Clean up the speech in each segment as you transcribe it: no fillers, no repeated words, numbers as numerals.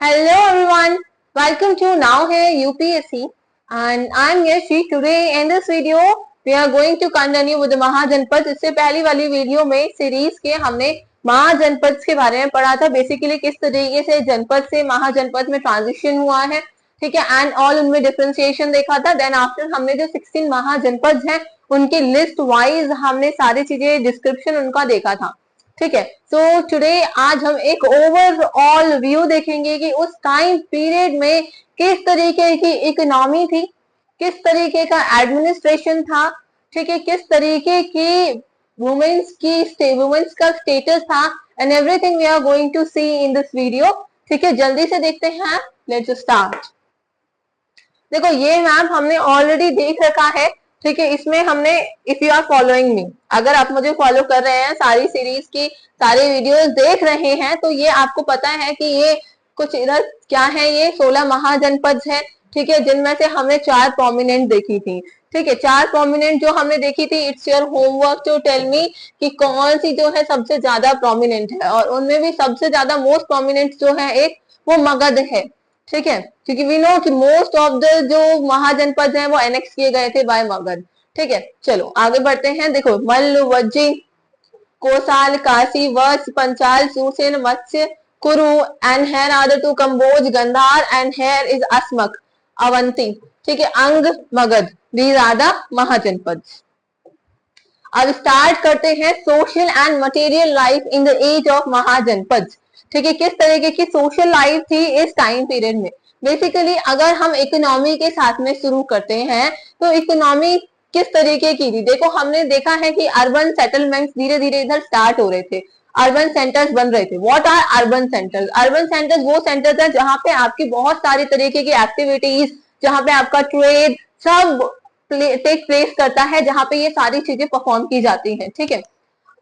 Hello everyone, welcome to Now Here UPSC and I am Yashi. Today in this video we are going to continue with the महाजनपद। इससे पहली वाली video में series के हमने महाजनपद के बारे में पढ़ा था, बेसिकली किस तरीके से जनपद से महाजनपद में ट्रांजिशन हुआ है, ठीक है, एंड ऑल उनमें डिफरेंशिएशन देखा था। देन आफ्टर हमने जो 16 महाजनपद हैं उनकी लिस्ट वाइज हमने सारी चीजें डिस्क्रिप्शन उनका देखा था, ठीक है। सो टुडे आज हम एक ओवरऑल व्यू देखेंगे कि उस टाइम पीरियड में किस तरीके की इकोनॉमी थी, किस तरीके का एडमिनिस्ट्रेशन था, ठीक है, किस तरीके की वुमेन्स का स्टेटस था, and everything we are going to see in this video, ठीक है। जल्दी से देखते हैं, लेट्स स्टार्ट। देखो ये मैप हमने ऑलरेडी देख रखा है, ठीक है। इसमें हमने if you are following me, अगर आप मुझे फॉलो कर रहे हैं, सारी सीरीज की सारे वीडियोस देख रहे हैं, तो ये आपको पता है कि ये कुछ इधर क्या है, ये 16 महाजनपद है, ठीक है, जिनमें से हमने 4 प्रोमिनेंट देखी थी, ठीक है। 4 प्रोमिनेंट जो हमने देखी थी, it's your homework to tell me कि कौन सी जो है सबसे ज्यादा प्रोमिनेंट है, और उनमें भी सबसे ज्यादा मोस्ट प्रोमिनेंट जो है एक वो मगध है, ठीक है, क्योंकि वी नो कि मोस्ट ऑफ द जो महाजनपद हैं वो एनेक्स किए गए थे बाय मगध, ठीक है। चलो आगे बढ़ते हैं। देखो मल्ल, वज्जी, कोसाल, काशी, वत्स, Panchal, Susen, Matsya, Kuru and here other two Kamboj, Gandhar and here is Asmak, Avanti, ठीक है, Anga, Magadh, these are the Mahajanapada. अब स्टार्ट करते हैं social and material life in the age of Mahajanapada, ठीक है। किस तरीके की सोशल लाइफ थी इस टाइम पीरियड में। बेसिकली अगर हम इकोनॉमी के साथ में शुरू करते हैं तो इकोनॉमी किस तरीके की थी। देखो हमने देखा है कि अर्बन सेटलमेंट्स धीरे धीरे इधर स्टार्ट हो रहे थे, अर्बन सेंटर्स बन रहे थे। What are urban centres? Urban centres वो सेंटर्स हैं जहां पे आपकी बहुत सारी तरीके की एक्टिविटीज, जहां पे आपका ट्रेड सब टेक प्लेस करता है, जहां पे ये सारी चीजें परफॉर्म की जाती हैं, ठीक है।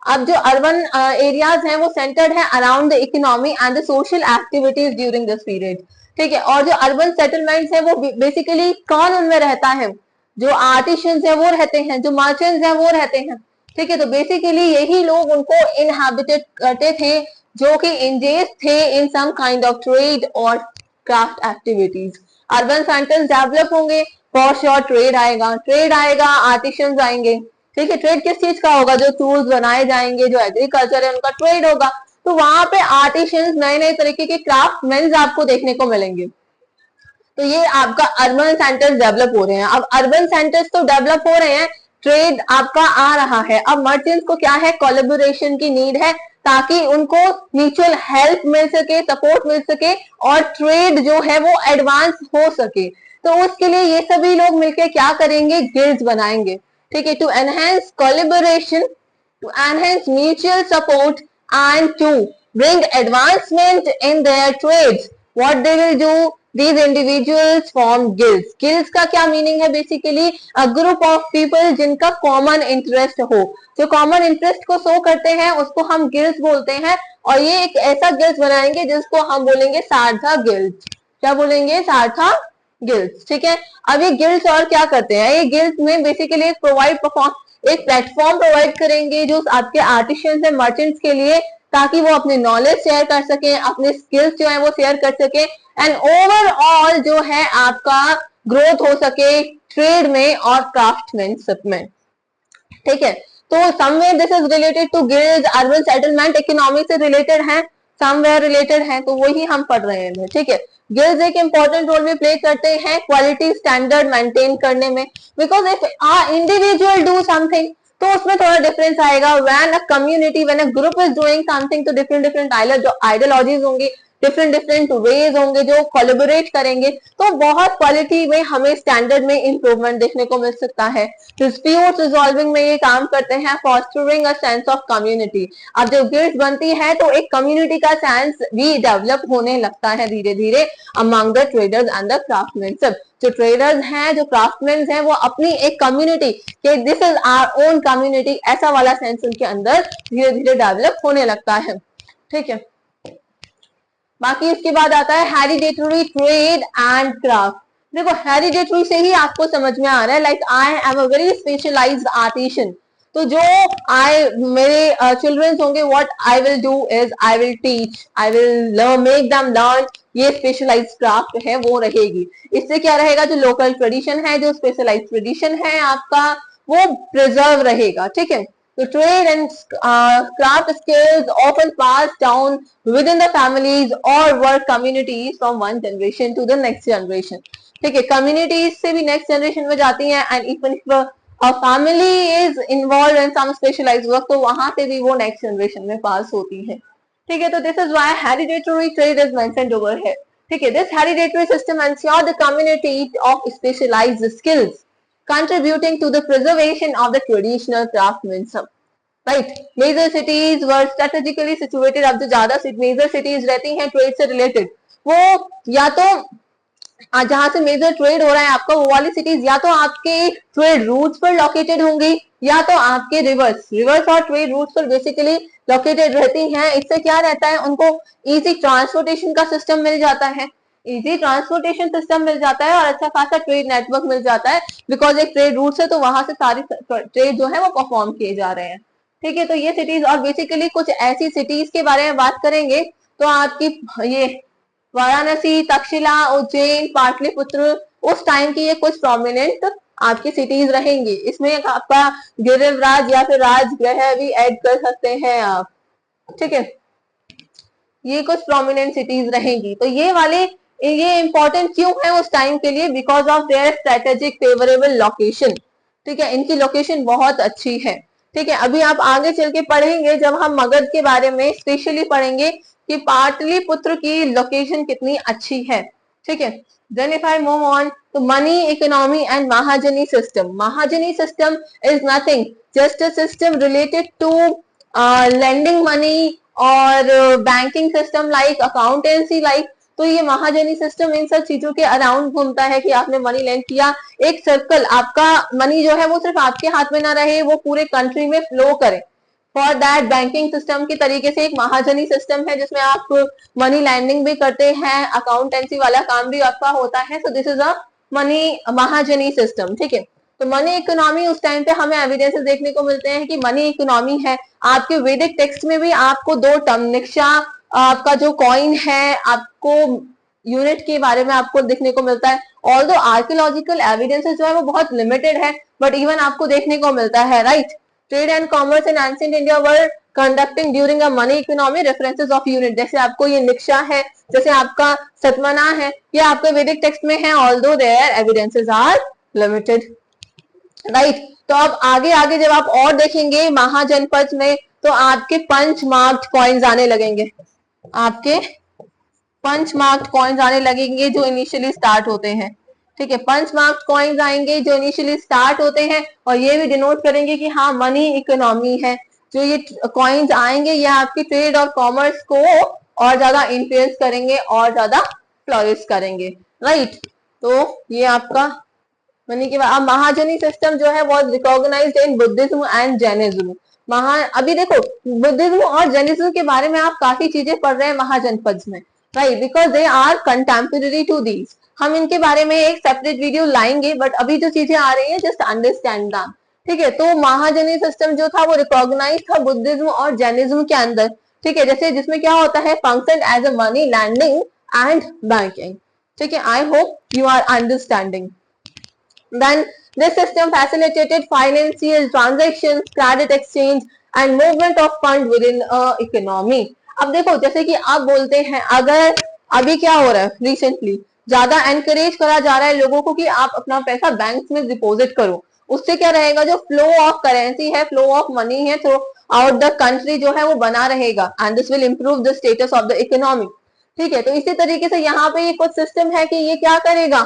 अब जो अर्बन एरियाज हैं वो सेंटर्ड है around the economy and the social activities during this period, ठीक है। और जो अर्बन सेटलमेंट्स है वो बेसिकली कौन उनमें रहता है? जो आर्टिशियंस है वो रहते हैं, जो मर्चेंट्स है वो रहते हैं, ठीक है। तो बेसिकली यही लोग उनको इनहैबिटेट करते थे जो कि इंगेज थे इन सम काइंड ऑफ ट्रेड और craft activities. Urban centres develop होंगे, फॉर श्योर ट्रेड आएगा, आर्टिशियंस आएंगे, ठीक है। ट्रेड किस चीज का होगा? जो टूल्स बनाए जाएंगे, जो एग्रीकल्चर है उनका ट्रेड होगा। तो वहां पे आर्टिशियंस, नए नए तरीके के क्राफ्टमैन आपको देखने को मिलेंगे। तो ये आपका अर्बन सेंटर्स डेवलप हो रहे हैं। अब अर्बन सेंटर्स तो डेवलप हो रहे हैं, ट्रेड आपका आ रहा है। अब मर्चेंट्स को क्या है? कोलैबोरेशन की नीड है, ताकि उनको म्यूचुअल हेल्प मिल सके, सपोर्ट मिल सके और ट्रेड जो है वो एडवांस हो सके। तो उसके लिए ये सभी लोग मिलकर क्या करेंगे? गिल्ड्स बनाएंगे, ठीक है, to enhance collaboration, to enhance mutual support and to bring advancement in their trades. What they will do? These individuals form guilds. Guilds का क्या मीनिंग है? Basically a group of people जिनका कॉमन इंटरेस्ट हो, जो common interest को show करते हैं उसको हम गिल्ड्स बोलते हैं। और ये एक ऐसा गिल्ड्स बनाएंगे जिसको हम बोलेंगे सारथा गिल्ड्स। क्या बोलेंगे? सारथा गिल्ड्स, ठीक है। अब ये गिल्ड्स और क्या करते हैं? ये गिल्ड्स में बेसिकली एक प्लेटफॉर्म प्रोवाइड करेंगे जो आपके आर्टिशियंस है, मर्चेंट्स के लिए, ताकि वो अपने नॉलेज शेयर कर सके, अपने स्किल्स जो है वो शेयर कर सके, एंड ओवरऑल जो है आपका ग्रोथ हो सके ट्रेड में और क्राफ्टमैनशिप में, ठीक है। तो somewhere this is related to guilds, urban settlement economy से रिलेटेड है, समवेयर रिलेटेड है, तो वही हम पढ़ रहे हैं, ठीक है। गिल्ड्स एक इंपॉर्टेंट रोल भी प्ले करते हैं क्वालिटी स्टैंडर्ड मेंटेन करने में, because if a individual do something तो उसमें थोड़ा डिफरेंस आएगा। When a community, when a group is doing something, तो डिफरेंट आइडियोलॉजीज होंगी, डिफरेंट वेज होंगे जो कोलैबोरेट करेंगे, तो बहुत क्वालिटी में हमें स्टैंडर्ड में इंप्रूवमेंट देखने को मिल सकता है। डिस्प्यूट रिजॉल्विंग में ये काम करते हैं, fostering a sense of community. अब जब गिल्ड्स बनती है तो एक कम्युनिटी का सेंस भी डेवलप होने लगता है धीरे धीरे among the traders and the craftsman. जो ट्रेडर्स हैं, जो क्राफ्टमैन हैं, वो अपनी एक कम्युनिटी के this is our own community, ऐसा वाला सेंस उनके अंदर धीरे धीरे डेवलप होने लगता है, ठीक है। बाकी इसके बाद आता है हेरिडेटरी ट्रेड एंड क्राफ्ट। देखो हेरिडेटरी से ही आपको समझ में आ रहा है, like I am a very specialised artisan, तो जो मेरे चिल्ड्रंस होंगे, what I will do is I will teach, I will make them learn, ये स्पेशलाइज्ड क्राफ्ट है वो रहेगी। इससे क्या रहेगा, जो लोकल ट्रेडिशन है, जो स्पेशलाइज्ड ट्रेडिशन है आपका, वो प्रिजर्व रहेगा। ठीक है, तो trade and craft skills often passed down within the families और work communities from one generation to the next generation. ठीक है, कम्युनिटीज से भी नेक्स्ट जनरेशन में जाती हैं, and even a family is involved in some specialized work, तो वहां से भी वो नेक्स्ट जनरेशन में पास होती है। ठीक है, तो this is why hereditary trade is mentioned over here. ठीक है, this hereditary system ensure the community of specialized skills contributing to the preservation of the traditional craftsmanship, right? Major cities were strategically situated। अब जो ज्यादा major cities रहती हैं trade से related, वो या तो जहां से मेजर ट्रेड हो रहा है आपका, वो वाली सिटीज या तो आपके ट्रेड रूट्स पर लोकेटेड होंगी, या तो आपके रिवर्स और ट्रेड रूट्स पर बेसिकली लोकेटेड रहती हैं। इससे क्या रहता है, उनको इजी ट्रांसपोर्टेशन का सिस्टम मिल जाता है, इजी ट्रांसपोर्टेशन सिस्टम मिल जाता है और अच्छा खासा ट्रेड नेटवर्क मिल जाता है, बिकॉज एक ट्रेड रूट है तो वहां से सारी ट्रेड जो है वो परफॉर्म किए जा रहे हैं। ठीक है, तो ये सिटीज, और बेसिकली कुछ ऐसी सिटीज के बारे में बात करेंगे तो आपकी ये वाराणसी, तक्षशिला, उज्जैन, पाटलिपुत्र, उस टाइम की ये कुछ प्रोमिनेंट आपकी सिटीज रहेंगी। इसमें आपका गिरिवराज या फिर राजगृह भी ऐड कर सकते हैं आप। ठीक है, ये कुछ प्रोमिनेंट सिटीज रहेंगी। तो ये इंपॉर्टेंट क्यों है उस टाइम के लिए, because of their strategic favourable location. ठीक है, इनकी लोकेशन बहुत अच्छी है। ठीक है, अभी आप आगे चल के पढ़ेंगे, जब हम मगध के बारे में स्पेशली पढ़ेंगे कि पाटलिपुत्र की लोकेशन कितनी अच्छी है। ठीक है, then if I move on तो money economy and Mahajani system. Mahajani system is nothing just a system related to lending money और banking system like accountancy like. तो ये महाजनी सिस्टम इन सब चीजों के अराउंड घूमता है कि आपने मनी लेंड किया, एक सर्कल, आपका मनी जो है वो सिर्फ आपके हाथ में ना रहे, वो पूरे कंट्री में फ्लो करे। फॉर दैट बैंकिंग सिस्टम की तरीके से एक महाजनी सिस्टम है जिसमें आप मनी लैंडिंग भी करते हैं, अकाउंटेंसी वाला काम भी आपका होता है। So this is a money महाजनी सिस्टम। ठीक है, तो मनी इकोनॉमी उस टाइम पे हमें एविडेंसेस देखने को मिलते हैं कि मनी इकोनॉमी है। आपके वैदिक टेक्स्ट में भी आपको दो टर्म, निक्षा आपका जो कॉइन है, आपको यूनिट के बारे में आपको देखने को मिलता है। ऑल्दो आर्कियोलॉजिकल एविडेंसेस जो है वो बहुत लिमिटेड है, बट इवन आपको देखने को मिलता है, right? Trade and commerce in ancient India were conducting during a money economy, references of unit, जैसे आपको ये निक्षा है, जैसे आपका सतमना है, ये आपके वैदिक टेक्स्ट में है, although there evidences are limited, right? तो अब आगे आगे जब आप और देखेंगे महाजनपद में, तो आपके पंच मार्क्ड कॉइन्स आने लगेंगे, आपके पंच मार्क्ड कॉइन्स आने लगेंगे जो इनिशियली स्टार्ट होते हैं। ठीक है, पंच मार्क्ड कॉइन्स आएंगे जो इनिशियली स्टार्ट होते हैं, और ये भी डिनोट करेंगे कि हाँ मनी इकोनॉमी है। जो ये कॉइन्स आएंगे ये आपकी ट्रेड और कॉमर्स को और ज्यादा इन्फ्लुएंस करेंगे और ज्यादा फ्लोरिश करेंगे, राइट? तो ये आपका मनी के बाद महाजनी सिस्टम जो है वो recognised in Buddhism and Jainism. अभी देखो बुद्धिज्म और जैनिज्म के बारे में आप काफी चीजें पढ़ रहे हैं महाजनपद में, right? Because they are contemporary to these. हम इनके बारे में एक सेपरेट वीडियो लाएंगे, बट अभी जो चीजें आ रही है जस्ट अंडरस्टैंड दैम। ठीक है, तो महाजनी सिस्टम जो था वो रिकॉग्नाइज था बुद्धिज्म और जैनिज्म के अंदर। ठीक है, जैसे जिसमें क्या होता है, function as a money lending and banking. ठीक है, I hope you are understanding. Then this system facilitated financial transactions, credit exchange and movement of fund within a economy। अब देखो जैसे कि आप बोलते हैं, अगर अभी क्या हो रहा है रिसेंटली, ज्यादा एनकरेज करा जा रहा है लोगों को कि आप अपना पैसा बैंक में डिपॉजिट करो। उससे क्या रहेगा, जो फ्लो ऑफ करेंसी है, फ्लो ऑफ मनी है थ्रू आउट द कंट्री जो है वो बना रहेगा, and this will improve the status of the economy. ठीक है, तो इसी तरीके से यहाँ पे ये कुछ सिस्टम है कि ये क्या करेगा,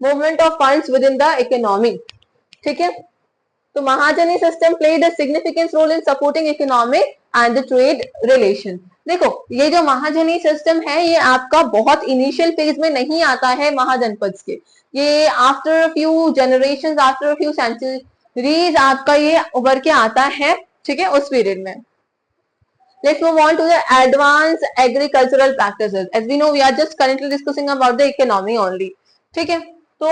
movement of funds within the economy. ठीक है, तो mahajani system played a significant role in supporting economic and the trade relation. देखो ये जो महाजनी सिस्टम है ये आपका बहुत इनिशियल फेज में नहीं आता है महाजनपद के, ये after few generation, after few centuries आपका ये उभर के आता है। ठीक है, उस पीरियड में। Let's move on to the advanced agricultural practices. As we know, we are just currently discussing about the economy only. ठीक है, तो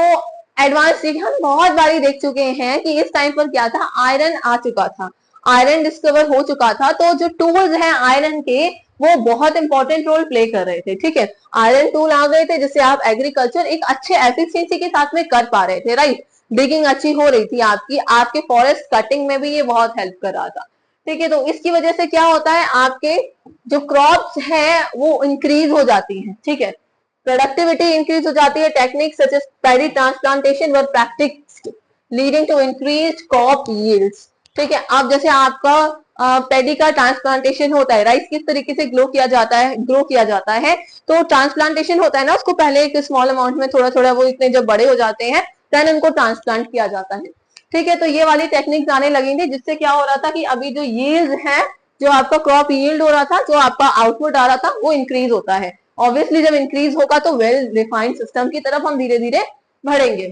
एडवांस देखिए हम बहुत बारी देख चुके हैं कि इस टाइम पर क्या था, आयरन आ चुका था, आयरन डिस्कवर हो चुका था, तो जो टूल्स हैं आयरन के वो बहुत इंपॉर्टेंट रोल प्ले कर रहे थे। ठीक है, आयरन टूल आ गए थे जिससे आप एग्रीकल्चर एक अच्छे एफिशिएंसी के साथ में कर पा रहे थे, राइट। डिगिंग अच्छी हो रही थी आपकी, आपके फॉरेस्ट कटिंग में भी ये बहुत हेल्प कर रहा था। ठीक है, तो इसकी वजह से क्या होता है, आपके जो क्रॉप्स हैं वो इंक्रीज हो जाती हैं। ठीक है, प्रोडक्टिविटी इंक्रीज हो जाती है, techniques such as paddy transplantation were practised leading to increase crop yields. ठीक है, अब जैसे आपका पेडी का ट्रांसप्लांटेशन होता है, राइस किस तरीके से ग्रो किया जाता है, तो ट्रांसप्लांटेशन होता है ना, उसको पहले एक स्मॉल अमाउंट में थोड़ा थोड़ा वो इतने जब बड़े हो जाते हैं देन उनको ट्रांसप्लांट किया जाता है। ठीक है, तो ये वाली टेक्निक्स आने लगी थी जिससे क्या हो रहा था कि अभी जो यील्ड है, जो आपका क्रॉप यील्ड हो रहा था, जो आपका आउटपुट आ रहा था वो इंक्रीज होता है। ऑब्वियसली जब इंक्रीज होगा तो वेल डिफाइंड सिस्टम की तरफ हम धीरे धीरे बढ़ेंगे।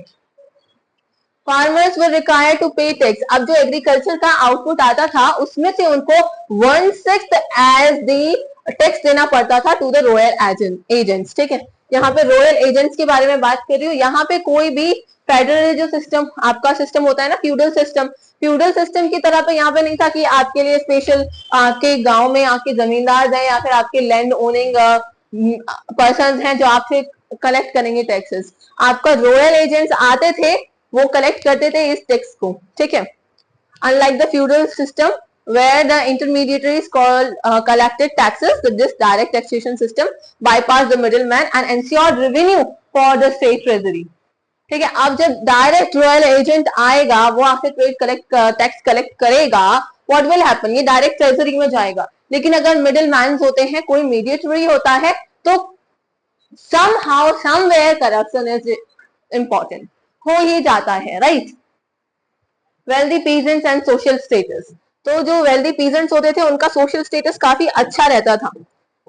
फार्मर्स वर रिक्वायर्ड टू पे टैक्स। अब जो एग्रीकल्चर का आउटपुट आता था उसमें से उनको 1/6 एज दी टैक्स देना पड़ता था टू द रॉयल एजेंट्स। ठीक है, यहाँ पे रॉयल एजेंट्स के बारे में बात कर रही हूँ। यहाँ पे कोई भी फेडरल जो सिस्टम आपका सिस्टम होता है ना, फ्यूडल सिस्टम की तरह पे यहाँ पे नहीं था कि आपके लिए स्पेशल आपके गांव में आपके जमींदार हैं या फिर आपके लैंड ओनिंग पर्सन हैं जो आपसे कलेक्ट करेंगे टैक्सेस। आपका रॉयल एजेंट्स आते थे, वो कलेक्ट करते थे इस टैक्स को। ठीक है, unlike the feudal system where the intermediaries collected taxes, this direct taxation system bypassed the middleman and ensured revenue for the state treasury. ठीक है, अब जब डायरेक्ट रॉयल एजेंट आएगा वो आपसे टैक्स कलेक्ट करेगा, व्हाट विल हैपन, ये direct treasury में जाएगा। लेकिन अगर मिडिल मैन होते हैं, कोई मीडिएटरी होता है, तो somehow somewhere corruption is important, हो ही जाता है, right. Wealthy peasants and social status, तो जो वेल्दी पीजेंट्स होते थे उनका सोशल स्टेटस काफी अच्छा रहता था।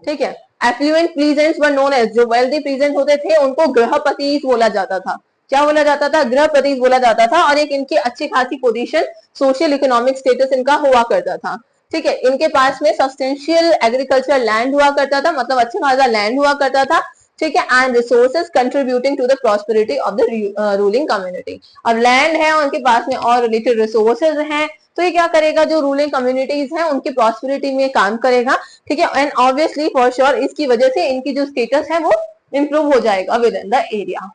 ठीक है, affluent peasants were known as, जो वेल्दी पीजेंट होते थे उनको गृहपति बोला जाता था। क्या बोला जाता था, गृहपति बोला जाता था। और एक इनकी अच्छी खासी पोजीशन, सोशल इकोनॉमिक स्टेटस इनका हुआ करता था। ठीक है, इनके पास में सब्सटेंशियल एग्रीकल्चर लैंड हुआ करता था, मतलब अच्छा खासा लैंड हुआ करता था। ठीक है, and resources contributing to the prosperity of the ruling community. अब लैंड है उनके पास में और रिलेटेड रिसोर्सेज हैं, तो ये क्या करेगा, जो रूलिंग कम्युनिटीज हैं उनकी प्रॉस्पेरिटी में काम करेगा। ठीक है, एंड ऑब्वियसली फॉर श्योर इसकी वजह से इनकी जो स्टेटस है वो इंप्रूव हो जाएगा with in the area.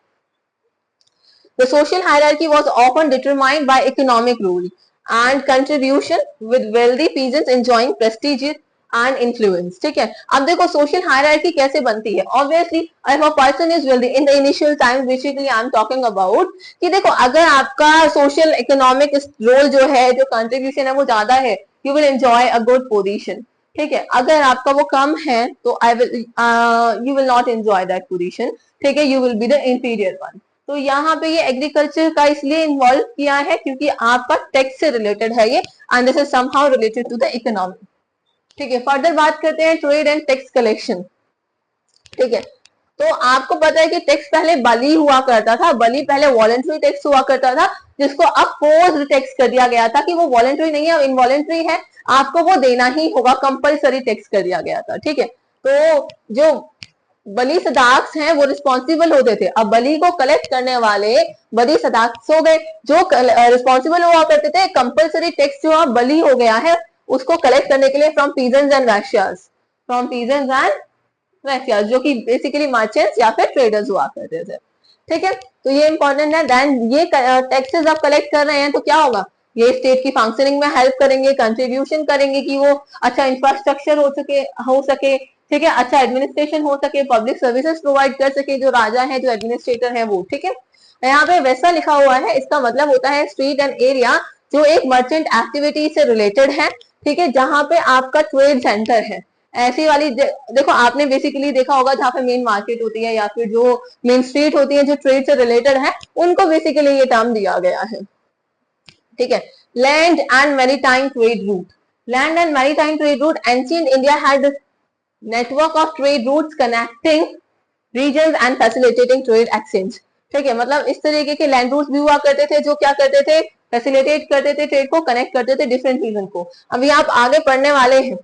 The social hierarchy was often determined by economic rule and contribution, with wealthy peasants enjoying prestige and influence. ठीक है, अब देखो सोशल हायरार्की कैसे बनती है। Obviously if a person is wealthy in the initial times, basically I am talking about कि देखो अगर आपका सोशल इकोनॉमिक रोल जो है, जो कंट्रीब्यूशन है वो ज्यादा है, you will enjoy a good position. ठीक है, अगर आपका वो कम है तो you will not enjoy that position. ठीक है, you will be the inferior one. तो यहाँ पे ये एग्रीकल्चर का इसलिए इन्वॉल्व किया है क्योंकि आपका टैक्स से रिलेटेड है ये, and this is somehow related to the economy. ठीक है, फर्दर बात करते हैं ट्रेड एंड टैक्स कलेक्शन। ठीक है, तो आपको पता है कि टैक्स पहले बली हुआ करता था, बली पहले वॉलंटरी टैक्स हुआ करता था, जिसको अब फोर्स्ड टैक्स कर दिया गया था कि वो वॉलंटरी नहीं है, इनवॉलंटरी है, आपको वो देना ही होगा, कंपल्सरी टैक्स कर दिया गया था। ठीक है, तो जो बली सदाक्स हैं वो रिस्पॉन्सिबल होते थे, अब बली को कलेक्ट करने वाले बली सदाक्स हो गए, जो रिस्पॉन्सिबल हुआ करते थे कंपल्सरी टैक्स जो अब बली हो गया है उसको कलेक्ट करने के लिए फ्रॉम पीजेंट्स एंड वैश्यास, जो कि बेसिकली मर्चेंट्स या फिर ट्रेडर्स हुआ करते थे। ठीक है, तो ये इंपॉर्टेंट है। देन ये टैक्सेस आप कलेक्ट कर रहे हैं तो क्या होगा, ये स्टेट की फंक्शनिंग में हेल्प करेंगे, कंट्रीब्यूशन करेंगे कि वो अच्छा इंफ्रास्ट्रक्चर हो सके। ठीक है, अच्छा एडमिनिस्ट्रेशन हो सके, पब्लिक सर्विसेज प्रोवाइड कर सके जो राजा है, जो एडमिनिस्ट्रेटर है वो। ठीक है, यहाँ पे वैसा लिखा हुआ है, इसका मतलब होता है स्ट्रीट एंड एरिया जो एक मर्चेंट एक्टिविटी से रिलेटेड है। ठीक है, जहां पे आपका ट्रेड सेंटर है, ऐसी वाली देखो आपने बेसिकली देखा होगा जहाँ पे मेन मार्केट होती है या फिर जो मेन स्ट्रीट होती है जो ट्रेड से रिलेटेड है, उनको बेसिकली ये टर्म दिया गया है। ठीक है, land and maritime trade route, land and maritime trade route, ancient India had network of trade routes connecting regions and facilitating trade exchange. ठीक है, मतलब इस तरीके के लैंड रूट्स भी हुआ करते थे जो क्या करते थे, फैसिलिटेट करते थे, ट्रेड को कनेक्ट करते थे डिफरेंट रीजन को। अभी आप आगे पढ़ने वाले हैं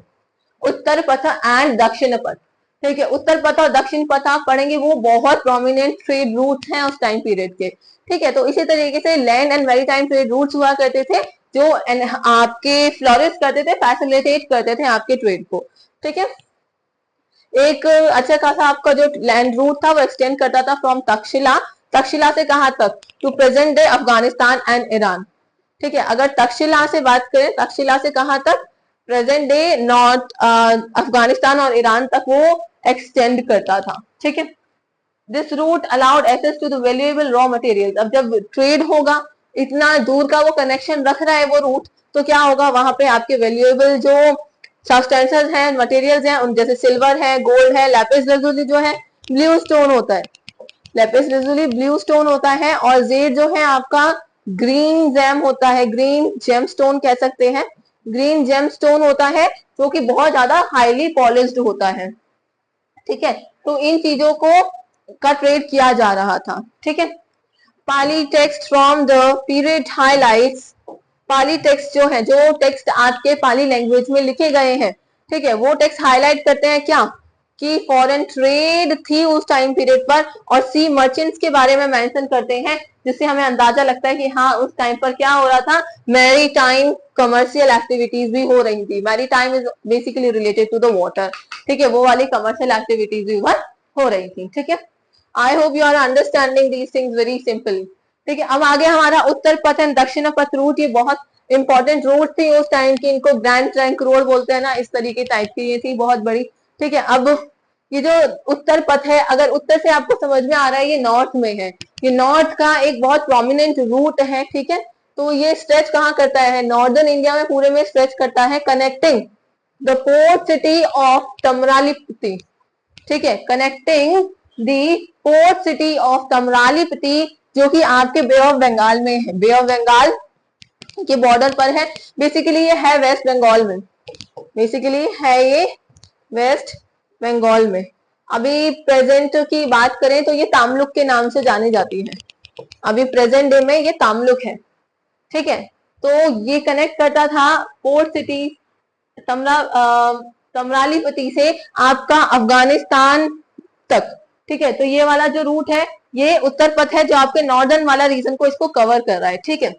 उत्तर पथ एंड दक्षिण पथ। ठीक है, उत्तर पथ और दक्षिण पथ आप पढ़ेंगे, वो बहुत प्रोमिनेंट ट्रेड रूट हैं उस टाइम पीरियड के। ठीक है, तो इसी तरीके से land and maritime trade routes हुआ करते थे जो आपके फ्लोरिश करते थे, फैसिलिटेट करते थे आपके ट्रेड को। ठीक है, एक अच्छा खासा आपका जो लैंड रूट था वो एक्सटेंड करता था फ्रॉम तक्षशिला, तक्षशिला से कहां तक, to present day Afghanistan and Iran. ठीक है, अगर तक्षशिला से बात करें, तक्षशिला से कहां तक, प्रेजेंट डे नॉर्थ अफगानिस्तान और ईरान तक वो एक्सटेंड करता था। ठीक है, this route allowed access to the valuable raw material. अब जब ट्रेड होगा, इतना दूर का वो कनेक्शन रख रहा है वो रूट, तो क्या होगा, वहां पे आपके वैल्यूएबल जो सब्सटेंसेस हैं, मटेरियल्स हैं, उन जैसे सिल्वर है, गोल्ड है, लैपिस लजुली जो है ब्लू स्टोन होता है, लैपिस लजुली ब्लू स्टोन होता है, और जेड जो है आपका ग्रीन जेम होता है, ग्रीन जेम स्टोन कह सकते हैं, ग्रीन जेम स्टोन होता है जो कि बहुत ज्यादा हाईली पॉलिश्ड होता है। ठीक है, तो इन चीजों को का ट्रेड किया जा रहा था। ठीक है, Pali text from the period highlights, Pali text जो है, जो टेक्स्ट आपके पाली लैंग्वेज में लिखे गए हैं, ठीक है, वो टेक्स्ट हाईलाइट करते हैं क्या, कि फॉरेन ट्रेड थी उस टाइम पीरियड पर, और सी मर्चेंट्स के बारे में मेंशन करते हैं, जिससे हमें अंदाजा लगता है कि हाँ उस टाइम पर क्या हो रहा था, मैरी टाइम कमर्शियल एक्टिविटीज भी हो रही थी। Maritime is basically related to the water. ठीक है, वो वाली कमर्शियल एक्टिविटीज भी हो रही थी। ठीक है, I hope you are understanding these things very simply. ठीक है, अब आगे हमारा उत्तर पथ एंड दक्षिण पथ रूट, ये बहुत इंपॉर्टेंट रूट थी उस टाइम की, इनको ग्रैंड ट्रैंक रोड बोलते हैं ना, इस तरीके टाइप की ये थी, बहुत बड़ी। ठीक है, अब ये जो उत्तर पथ है, अगर उत्तर से आपको समझ में आ रहा है ये नॉर्थ में है, ये नॉर्थ का एक बहुत प्रोमिनेंट रूट है। ठीक है, तो ये स्ट्रेच कहाँ करता है, नॉर्दर्न इंडिया में पूरे में स्ट्रेच करता है, connecting the port city of Tamralipti. ठीक है, connecting the port city of Tamralipti, जो कि आपके बे ऑफ बंगाल में है, बे ऑफ बंगाल के बॉर्डर पर है। बेसिकली ये है वेस्ट बंगाल में, बेसिकली है ये वेस्ट बंगाल में। अभी प्रेजेंट की बात करें तो ये तामलुक के नाम से जानी जाती है, अभी प्रेजेंट डे में ये तामलुक है। ठीक है, तो ये कनेक्ट करता था पोर्ट सिटी तमरालिपति से आपका अफगानिस्तान तक। ठीक है, तो ये वाला जो रूट है ये उत्तर पथ है, जो आपके नॉर्दर्न वाला रीजन को इसको कवर कर रहा है। ठीक है,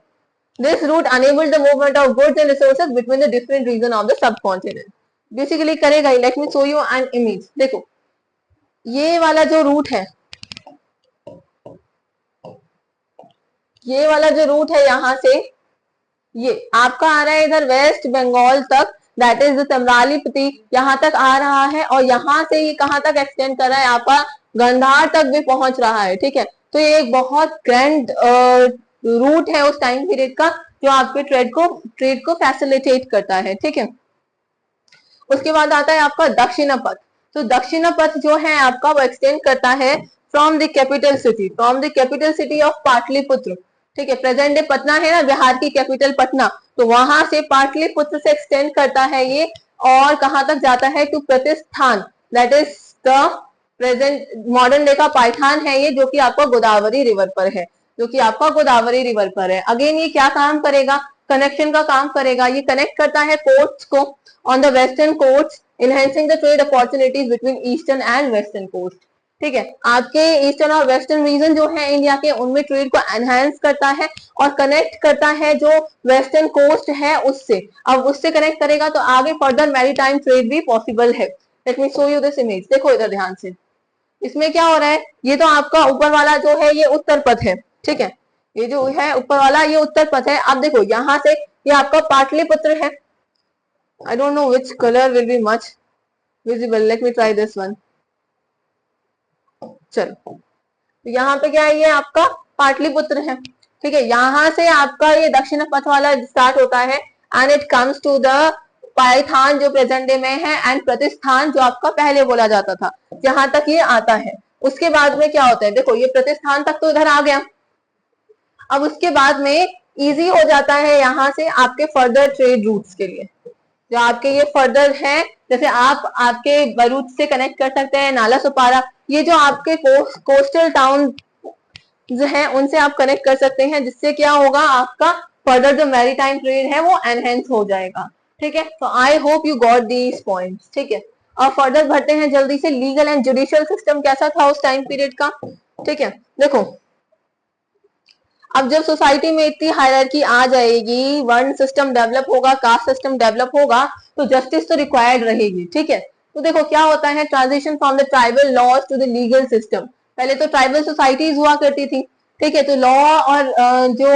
this route enable the movement of goods and resources between the different region of the subcontinent. Basically करेगा, let me show you an image. देखो ये वाला जो रूट है, ये वाला जो रूट है, यहां से ये आपका आ रहा है इधर वेस्ट बंगाल तक, दैट इज तमरालिपति, यहाँ तक आ रहा है, और यहाँ से ये कहाँ तक एक्सटेंड कर रहा है, आपका गंधार तक भी पहुंच रहा है। ठीक है, तो ये एक बहुत ग्रैंड रूट है उस टाइम पीरियड का, जो आपके ट्रेड को फैसिलिटेट करता है। ठीक है, उसके बाद आता है आपका दक्षिण पथ। तो दक्षिण पथ जो है आपका वो एक्सटेंड करता है from the capital city of Pataliputra. ठीक है, प्रेजेंट डे पटना है ना, बिहार की कैपिटल पटना, तो वहां से पाटलिपुत्र से एक्सटेंड करता है ये, और कहां तक जाता है, टू प्रतिष्ठान, that is the present modern day का पाइथान है ये, जो कि आपका गोदावरी रिवर पर है, जो कि आपका गोदावरी रिवर पर है। अगेन ये क्या काम करेगा, कनेक्शन का काम करेगा, ये कनेक्ट करता है पोर्ट्स को on the western coast, enhancing the trade opportunities between eastern and western coast. ठीक है, आपके ईस्टर्न और वेस्टर्न रीजन जो है इंडिया के, उनमें ट्रेड को एनहांस करता है और कनेक्ट करता है जो वेस्टर्न कोस्ट है उससे। अब उससे कनेक्ट करेगा तो आगे फर्दर मैरीटाइम ट्रेड भी पॉसिबल है। Late me show you this image. देखो इधर ध्यान से, इसमें क्या हो रहा है, ये तो आपका ऊपर वाला जो है ये उत्तर पथ है। ठीक है, ये जो है ऊपर वाला ये उत्तर पथ है। आप देखो यहाँ से ये आपका पाटलिपुत्र है। I don't know which color will be much visible. Let me try this one. चलो, तो यहाँ पे क्या है, ये आपका पाटलिपुत्र है। ठीक है, यहाँ से आपका ये दक्षिण पथ वाला स्टार्ट होता है, and it comes to the Paithan जो प्रेजेंट डे में है, एंड प्रतिष्ठान जो आपका पहले बोला जाता था, जहां तक ये आता है। उसके बाद में क्या होता है, देखो ये प्रतिष्ठान तक तो इधर आ गया। अब उसके बाद में इजी हो जाता है यहाँ से आपके फर्दर ट्रेड रूट्स के लिए, जो आपके ये फर्दर है, जैसे आप आपके भरूच से कनेक्ट कर सकते हैं नाला सुपारा, ये जो आपके कोस्टल टाउन जो है उनसे आप कनेक्ट कर सकते हैं, जिससे क्या होगा, आपका फर्दर जो मैरीटाइम ट्रेड है वो एनहेंस हो जाएगा। ठीक है, तो आई hope you got these points. ठीक है, और फर्दर बढ़ते हैं जल्दी से, लीगल एंड जुडिशियल सिस्टम कैसा था उस टाइम पीरियड का। ठीक है, देखो अब जब सोसाइटी में इतनी हायरार्की आ जाएगी, वर्ण सिस्टम डेवलप होगा, कास्ट सिस्टम डेवलप होगा, तो जस्टिस तो रिक्वायर्ड रहेगी। ठीक है, तो देखो क्या होता है, transition from the tribal laws to the legal system. पहले तो ट्राइबल सोसाइटीज हुआ करती थी, ठीक है, तो लॉ और जो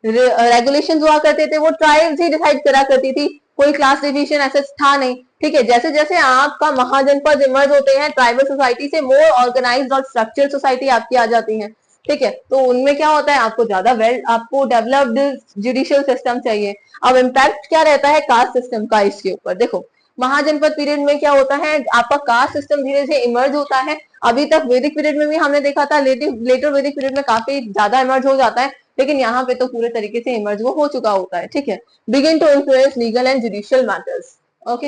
रेगुलेशन हुआ करते थे वो ट्राइब्स ही डिसाइड करा करती थी, कोई क्लास डिवीजन ऐसा था नहीं। ठीक है, जैसे जैसे आपका महाजनपद इमर्ज होते हैं, ट्राइबल सोसाइटी से मोर ऑर्गेनाइज्ड और स्ट्रक्चर्ड सोसाइटी आपकी आ जाती है। ठीक है, तो उनमें क्या होता है, आपको ज्यादा आपको डेवलप्ड जुडिशियल सिस्टम चाहिए। अब इम्पैक्ट क्या रहता है कास्ट सिस्टम का इसके ऊपर, देखो महाजनपद पीरियड में क्या होता है, आपका कास्ट सिस्टम धीरे धीरे इमर्ज होता है। अभी तक वैदिक पीरियड में भी हमने देखा था, लेटर वैदिक पीरियड में काफी ज्यादा इमर्ज हो जाता है, लेकिन यहाँ पे तो पूरे तरीके से इमर्ज वो हो चुका होता है। ठीक है, begin to influence legal and judicial matters. Okay,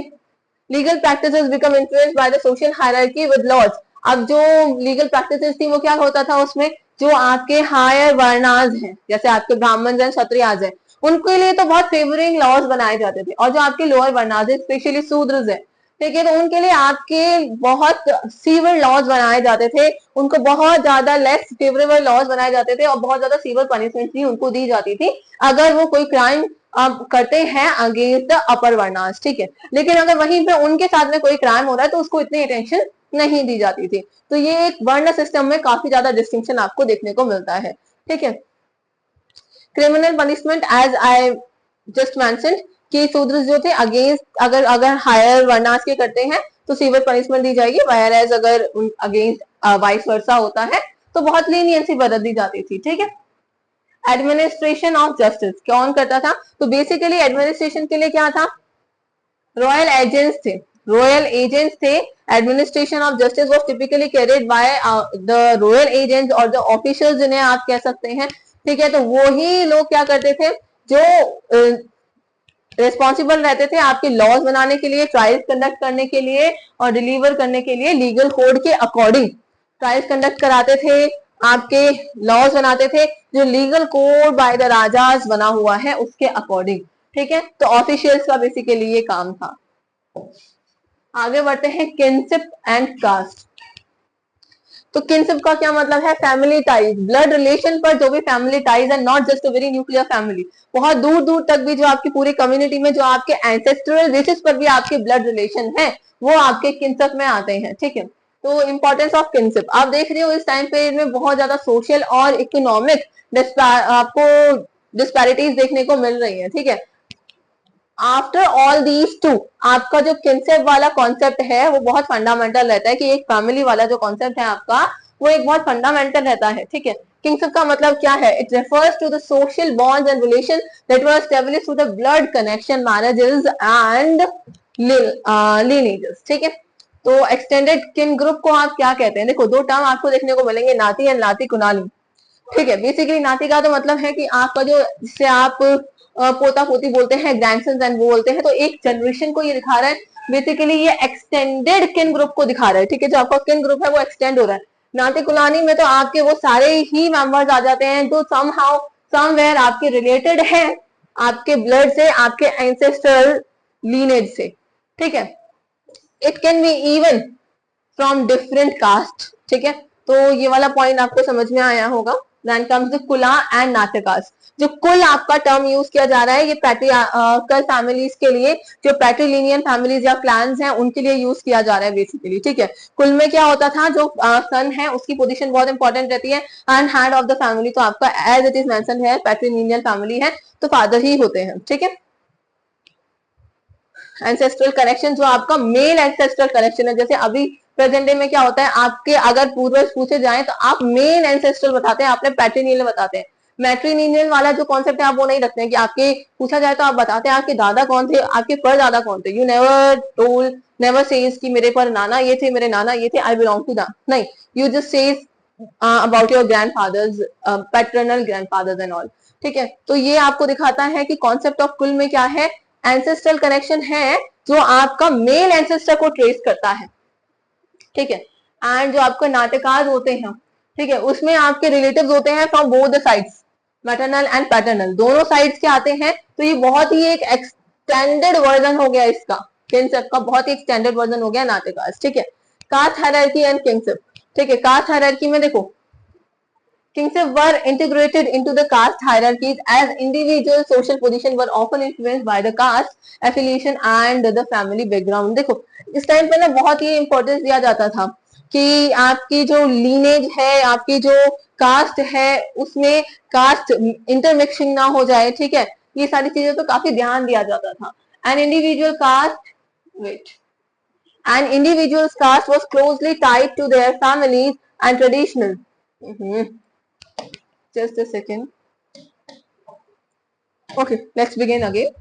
legal practices become influenced by the social hierarchy with laws. अब जो लीगल प्रैक्टिसेस थी वो क्या होता था उसमें, जो आपके हायर वर्णाज हैं, जैसे आपके ब्राह्मण हैं, क्षत्रियाज हैं, उनके लिए तो बहुत फेवरिंग लॉज बनाए जाते थे, और जो आपके लोअर वर्णाज है, स्पेशली शूद्र है, ठीक है, तो उनके लिए आपके बहुत सीवर लॉज बनाए जाते थे, उनको बहुत ज्यादा लेस फेवरेबल लॉज बनाए जाते थे, और बहुत ज्यादा सीवर पनिशमेंट भी उनको दी जाती थी अगर वो कोई क्राइम करते हैं अगेंस्ट द अपर वर्णास। ठीक है, लेकिन अगर वहीं पे उनके साथ में कोई क्राइम हो रहा है तो उसको इतनी अटेंशन नहीं दी जाती थी। तो ये एक वर्ण सिस्टम में काफी ज्यादा डिस्टिंक्शन आपको देखने को मिलता है। ठीक है, criminal punishment as I just mentioned कि शूद्र जो थे अगेंस्ट अगर अगर हायर वर्णास के करते हैं तो सीवियर पनिशमेंट दी जाएगी, वायर एज अगर अगेंस्ट वाइस वर्सा होता है तो बहुत लीनियंसी बदल दी जाती थी। ठीक है, एडमिनिस्ट्रेशन ऑफ जस्टिस कौन करता था, तो बेसिकली एडमिनिस्ट्रेशन के लिए क्या था, रॉयल एजेंट्स थे, रॉयल एजेंट्स थे। Administration of justice was typically carried by the royal agents और द ऑफिशियल्स जिन्हें आप कह सकते हैं। ठीक है, तो वो ही लोग क्या करते थे जो रिस्पॉन्सिबल रहते थे आपके लॉज बनाने के लिए, ट्रायल्स कंडक्ट करने के लिए और डिलीवर करने के लिए लीगल कोड के अकॉर्डिंग ट्रायल्स कंडक्ट कराते थे, आपके लॉज बनाते थे जो लीगल कोड बाय द राजाज बना हुआ है उसके अकॉर्डिंग। ठीक है, तो ऑफिशियल्स का बेसिकली ये काम था। आगे बढ़ते हैं किनशिप एंड कास्ट। तो किनशिप का क्या मतलब है, फैमिली टाइज, ब्लड रिलेशन पर जो भी फैमिली टाइज है, not just a very nuclear family, बहुत दूर दूर तक भी जो आपकी पूरी कम्युनिटी में जो आपके एंसेस्ट्रल बेसिस पर भी आपके ब्लड रिलेशन है वो आपके किनशिप में आते हैं। ठीक है, तो इंपॉर्टेंस ऑफ किनशिप आप देख रहे हो इस टाइम पीरियड में बहुत ज्यादा सोशल और इकोनॉमिक आपको डिस्पैरिटीज देखने को मिल रही है। ठीक है, आफ्टर ऑल दीज टू आपका जो किनशिप वाला कॉन्सेप्ट है वो बहुत फंडामेंटल रहता है, कि एक फैमिली वाला जो कॉन्सेप्ट है आपका वो एक बहुत फंडामेंटल रहता है। ठीक है, किनशिप का मतलब क्या है, it refers to the social bonds and relation that were established through the blood connection, marriages and lineages. ठीक है, तो एक्सटेंडेड किन ग्रुप को आप क्या कहते हैं, देखो दो टर्म आपको देखने को मिलेंगे, नाती एंड नाती कुनाली। ठीक है, बेसिकली नाती का तो मतलब है कि आपका जो, जिससे आप पोता पोती बोलते हैं, ग्रैंडसन एंड वो बोलते हैं, तो एक जनरेशन को ये दिखा रहा है, बेसिकली ये एक्सटेंडेड किन ग्रुप को दिखा रहा है। ठीक है, जो आपका किन ग्रुप है वो एक्सटेंड हो रहा है। नाती कुलानी में तो आपके वो सारे ही मेंबर्स आ जाते हैं जो समहाउ समवेयर आपके रिलेटेड है आपके ब्लड से, आपके एंसेस्ट्रल लीनेज से। ठीक है, it can be even from different caste. ठीक है, तो ये वाला पॉइंट आपको समझ में आया होगा। देन कम्स द कुला एंड नाटकास। जो कुल आपका टर्म यूज किया जा रहा है ये पैट्रियार्कल फैमिलीज के लिए, जो पैट्रिलिनियन फैमिलीज या क्लैंस हैं उनके लिए यूज किया जा रहा है बेसिकली। ठीक है, कुल में क्या होता था, जो सन है उसकी पोजीशन बहुत इंपॉर्टेंट रहती है, and head of the family, तो आपका एज इट इज मेंशन है पैट्रिलिनियन फैमिली है तो फादर ही होते हैं। ठीक है, एंसेस्ट्रल कनेक्शन जो आपका मेल एंसेस्ट्रल कनेक्शन है, जैसे अभी प्रेजेंट डे में क्या होता है, आपके अगर पूर्वज पूछे जाएं तो आप मेल एंसेस्ट्रल बताते हैं, आपने पैट्रिलिनियल बताते हैं। मैट्रिलिनियल वाला जो कॉन्सेप्ट है आप वो नहीं रखते हैं कि आपके पूछा जाए तो आप बताते हैं आपके दादा कौन थे, आपके परदादा कौन थे। You never told, never says कि मेरे पर नाना ये थे, मेरे नाना ये थे, आई बिलोंग टू दैम, नहीं, you just says about your grandfathers, paternal grandfathers and all. ठीक है, तो ये आपको दिखाता है कि कॉन्सेप्ट ऑफ कुल में क्या है, एंसेस्ट्रल कनेक्शन है जो आपका मेल एंसेस्टर को ट्रेस करता है। ठीक है, एंड जो आपके नाटकाज होते हैं, ठीक है, उसमें आपके रिलेटिव्स होते हैं from both the sides, maternal and paternal, दोनों साइड्स के आते हैं। तो ये बहुत ही एक एक्सटेंडेड वर्जन हो गया इसका। किंगशिप का बहुत ही स्टैंडर्ड वर्जन हो गया नाते कास्ट, ठीक है। कास्ट हायरार्की एंड किंगशिप, ठीक है। कास्ट हायरार्की में देखो kingship were integrated into the caste hierarchies as individual social position were often influenced by the caste affiliation and the family background। देखो इस टाइम पे ना बहुत ही इंपॉर्टेंस दिया जाता था कि आपकी जो लीनेज है, आपकी जो कास्ट है, उसमें कास्ट इंटरमिक्सिंग ना हो जाए, ठीक है। ये सारी चीजें तो काफी ध्यान दिया जाता था। An individual caste weight an individual's caste was closely tied to their families and traditional just a second, okay, let's begin again।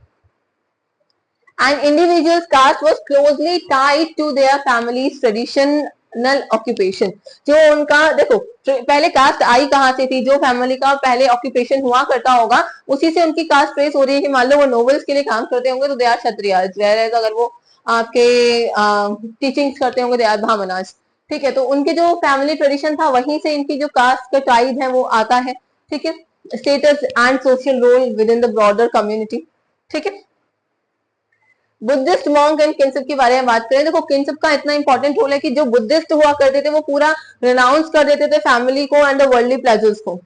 an individual's caste was closely tied to their family's traditional occupation। जो उनका देखो पहले cast आई कहां से थी, जो family का पहले ऑक्यूपेशन हुआ करता होगा उसी से उनकी कास्ट ट्रेस हो रही है कि मान लो वो नोवेल्स के लिए काम करते होंगे तो दे आर क्षत्रियाज, वेयरएज अगर वो आपके टीचिंग्स करते होंगे दे आर ब्राह्मणास, ठीक है। तो उनके जो फैमिली ट्रेडिशन था वहीं से इनकी जो कास्ट का ट्राइब है वो आता है, ठीक है। Status and social role within the broader community, ठीक है। बुद्धिस्ट मॉन्क एंड किंगशिप के बारे में बात करें, देखो किंगशिप का इतना इंपॉर्टेंट रोल है कि जो बुद्धिस्ट हुआ करते थे वो पूरा रिनाउंस कर देते थे फैमिली को एंड द वर्ल्डली प्लेजर्स को।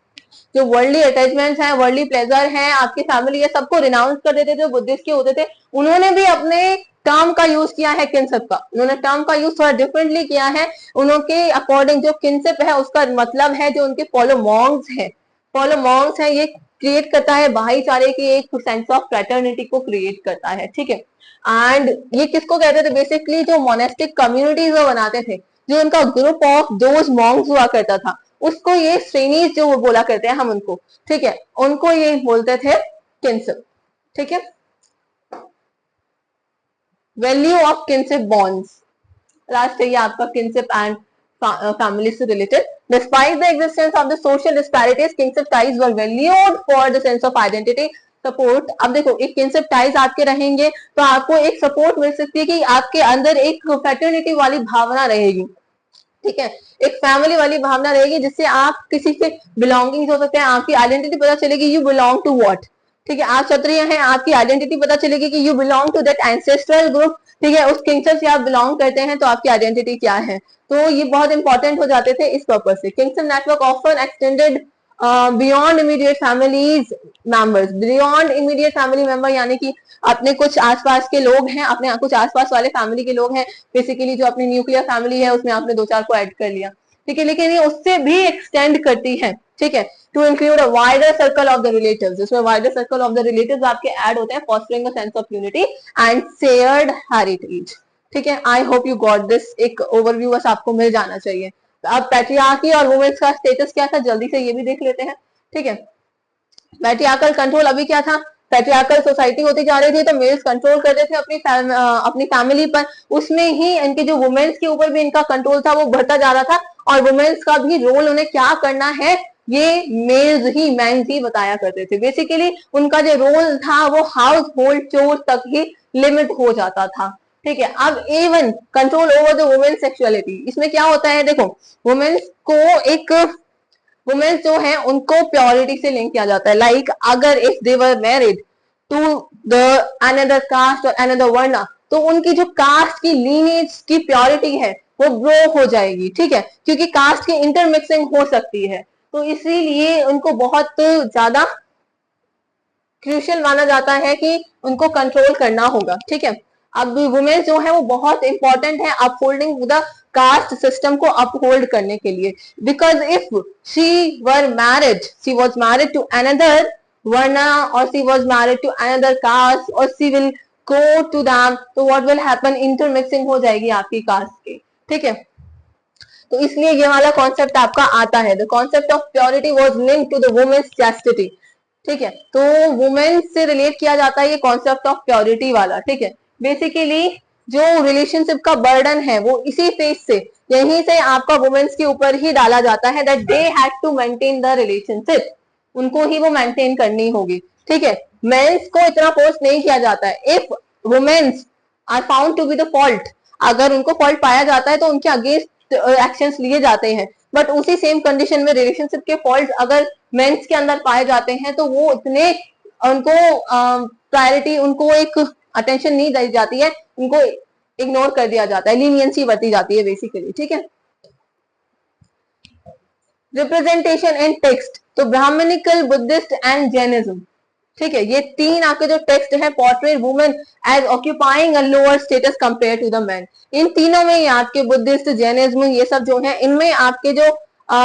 जो वर्ल्डली अटैचमेंट्स हैं, वर्ल्डली प्लेजर हैं, आपकी फैमिली है, सबको रिनाउंस कर देते थे। बुद्धिस्ट के होते थे, उन्होंने भी अपने टर्म का यूज किया है किंगशिप का, उन्होंने टर्म का यूज थोड़ा डिफरेंटली किया है। उनके अकॉर्डिंग जो किंगशिप है उसका मतलब है जो उनके फॉलो मॉन्क्स है, ये क्रिएट करता है भाईचारे की एक सेंस ऑफ फ्रेटर्निटी को क्रिएट करता है, ठीक है। एंड ये किसको कहते थे, बेसिकली जो मोनेस्टिक कम्युनिटीज वो बनाते थे, जो उनका ग्रुप ऑफ दोज मॉन्क्स हुआ करता था, उसको ये श्रेणीज जो वो बोला करते हैं हम उनको, ठीक है, उनको ये बोलते थे किंगशिप, ठीक है। Value of kingship bonds, last है ये आपका किंगशिप एंड family से related। Despite the existence of the social disparities, kinship ties were valued for the sense of identity support। अब देखो एक kinship ties आपके रहेंगे तो आपको एक सपोर्ट मिल सकती है कि आपके अंदर एक fraternity वाली भावना रहेगी, ठीक है, एक फैमिली वाली भावना रहेगी जिससे आप किसी से बिलोंगिंग हो सकते हैं, आपकी आइडेंटिटी पता चलेगी यू बिलोंग टू व्हाट, ठीक है। आप क्षत्रिय हैं, आपकी आइडेंटिटी पता चलेगी कि you belong to that ancestral group, ठीक है, उस किंगशिप से आप बिलोंग करते हैं तो आपकी आइडेंटिटी क्या है। तो ये बहुत इंपॉर्टेंट हो जाते थे इस पर्पज से। Kingship network often extended beyond immediate families members, beyond immediate family member यानी कि अपने कुछ आसपास के लोग हैं, अपने कुछ आसपास वाले फैमिली के लोग हैं, बेसिकली जो अपनी न्यूक्लियर फैमिली है उसमें आपने दो चार को ऐड कर लिया, ठीक है, लेकिन ये उससे भी एक्सटेंड करती है, ठीक है, to include a wider circle of the relatives. इसमें wider circle of the relatives आपके ऐड होते हैं, fostering a sense of unity and shared heritage, ठीक है। I hope you got this, एक ओवरव्यू बस आपको मिल जाना चाहिए। अब पैट्रियार्की और वुमेन्स का स्टेटस क्या था जल्दी से ये भी देख लेते हैं, ठीक है। पैट्रियार्कल कंट्रोल अभी क्या था, पैट्रियार्कल सोसाइटी होती जा रही थी तो मेल्स कंट्रोल करते थे अपनी फैमिली पर, उसमें ही इनके जो वुमेन्स के ऊपर भी इनका कंट्रोल था वो बढ़ता जा रहा था, और वुमेन्स का भी रोल उन्हें क्या करना है ये मेंस ही बताया करते थे। बेसिकली उनका जो रोल था वो हाउस होल्ड चोर तक ही लिमिट हो जाता था, ठीक है। अब even control over the women sexuality, इसमें क्या होता है, देखो वुमेन्स को एक वुमेन्स जो है उनको प्योरिटी से लिंक किया जाता है। लाइक अगर if they were married to the another caste और अनदर वर्ण, तो उनकी जो कास्ट की लीनेज की प्योरिटी है वो ग्रो हो जाएगी, ठीक है, क्योंकि कास्ट की इंटरमिक्सिंग हो सकती है, तो इसीलिए उनको बहुत ज्यादा क्रूशियल माना जाता है कि उनको कंट्रोल करना होगा, ठीक है। अब वुमेन्स जो है वो बहुत इंपॉर्टेंट है अपहोल्डिंग द कास्ट सिस्टम को अपहोल्ड करने के लिए, because if she was married to another varna और she was married to another caste और she will go to them, तो व्हाट विल हैपन, इंटरमिक्सिंग हो जाएगी आपकी कास्ट की, ठीक है। तो इसलिए ये वाला कॉन्सेप्ट आपका आता है, the concept of purity was linked to the women's chastity, ठीक है। तो वुमेन से रिलेट किया जाता है ये कॉन्सेप्ट ऑफ प्योरिटी वाला, ठीक है। बेसिकली जो रिलेशनशिप का बर्डन है वो इसी फेज से, यहीं से आपका वुमेन्स के ऊपर ही डाला जाता है, that they had to maintain the relationship, उनको ही वो मेंटेन करनी होगी, ठीक है। मेंस को इतना फोर्स नहीं किया जाता है। If women's are found to be the fault, अगर उनको फॉल्ट पाया जाता है तो उनके अगेंस्ट एक्शंस लिए जाते हैं, बट उसी सेम कंडीशन में रिलेशनशिप के फॉल्ट अगर मेंस के अंदर पाए जाते हैं तो वो इतने उनको प्रायोरिटी, उनको एक अटेंशन नहीं दी जाती है, उनको इग्नोर कर दिया जाता है, लीनियंसी बरती जाती है बेसिकली, ठीक है। रिप्रेजेंटेशन इन टेक्स्ट, तो ब्राह्मणिकल, बुद्धिस्ट एंड जैनिज्म, ठीक है, ये तीन आपके जो टेक्स्ट है portrait women as occupying a lower status compare to the man. इन तीनों में आपके बुद्धिस्ट, जैनिज्म, ये सब जो है इनमें आपके जो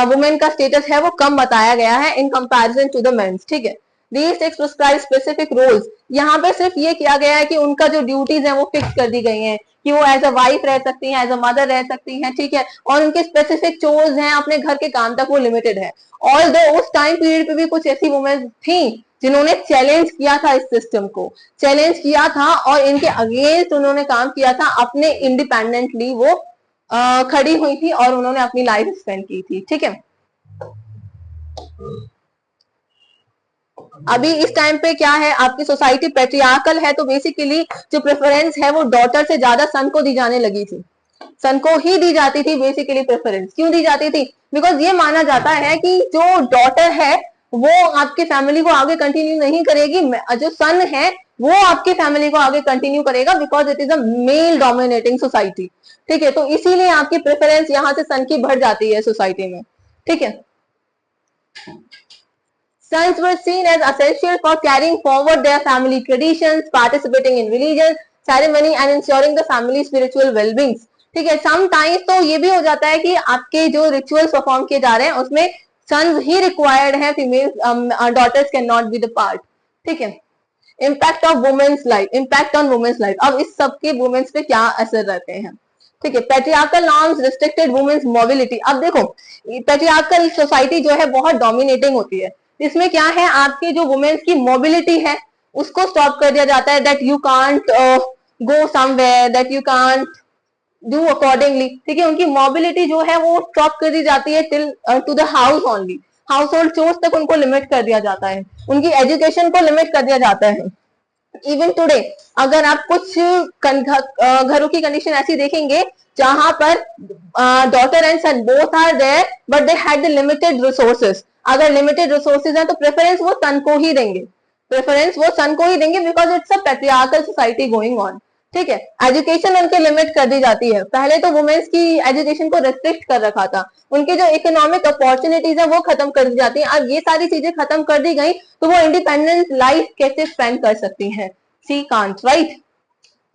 वुमेन का स्टेटस है वो कम बताया गया है in comparison to the men's, ठीक है। These texts prescribe specific roles, यहाँ पे सिर्फ ये किया गया है कि उनका जो ड्यूटीज है वो फिक्स कर दी गई हैं कि वो एज अ वाइफ रह सकती हैं, एज अ मदर रह सकती हैं, ठीक है, और उनके स्पेसिफिक चोर्स हैं अपने घर के काम तक वो लिमिटेड है। ऑल्दो उस टाइम पीरियड पे भी कुछ ऐसी वुमेन थी जिन्होंने चैलेंज किया था, इस सिस्टम को चैलेंज किया था और इनके अगेंस्ट उन्होंने काम किया था, अपने इंडिपेंडेंटली वो खड़ी हुई थी और उन्होंने अपनी लाइफ स्पेंड की थी, ठीक है। अभी इस टाइम पे क्या है, आपकी सोसाइटी पैट्रियार्कल है, तो बेसिकली जो प्रेफरेंस है वो डॉटर से ज्यादा सन को दी जाने लगी थी, सन को ही दी जाती थी बेसिकली प्रेफरेंस। क्यों दी जाती थी? बिकॉज ये माना जाता है कि जो डॉटर है वो आपके फैमिली को आगे कंटिन्यू नहीं करेगी, जो सन है वो आपकी फैमिली को आगे कंटिन्यू करेगा, because it is a male dominating society, ठीक है। तो इसीलिए आपकी प्रेफरेंस यहाँ से सन की बढ़ जाती है सोसाइटी में, ठीक है। Sons were seen as essential for carrying forward their family traditions, participating in religion, ceremony and ensuring the family spiritual well-being, ठीक है। समटाइम्स तो ये भी हो जाता है कि आपके जो रिचुअल्स परफॉर्म किए जा रहे हैं उसमें सन्स ही रिक्वायर्ड है, female daughters can not be the part, ठीक है। Impact of women's life, impact on women's life, अब इस सब के वुमेन्स पे क्या असर रहते हैं, ठीक है। Patriarchal norms restricted women's mobility, अब देखो पैट्रियार्कल सोसाइटी जो है बहुत डोमिनेटिंग होती है, इसमें क्या है आपकी जो वुमेन्स की मोबिलिटी है उसको स्टॉप कर दिया जाता है, that you can't go somewhere, that you can't do accordingly, ठीक है। उनकी मोबिलिटी जो है वो स्टॉप कर दी जाती है till two the house only, house hold chores तक उनको लिमिट कर दिया जाता है, उनकी एजुकेशन को लिमिट कर दिया जाता है। इवन टुडे अगर आप कुछ घरों की कंडीशन ऐसी देखेंगे जहां पर daughter and son both are there but they had the limited resources, अगर लिमिटेड रिसोर्सेज हैं तो प्रेफरेंस वो सन को ही देंगे, प्रेफरेंस वो सन को ही देंगे, because it's a patriarchal society going on, ठीक है। एजुकेशन उनके लिमिट कर दी जाती है, पहले तो वुमेन्स की एजुकेशन को रिस्ट्रिक्ट कर रखा था, उनके जो इकोनॉमिक अपॉर्चुनिटीज है वो खत्म कर दी जाती है। अब ये सारी चीजें खत्म कर दी गई तो वो इंडिपेंडेंट लाइफ कैसे स्पेंड कर सकती हैं? She can't, right.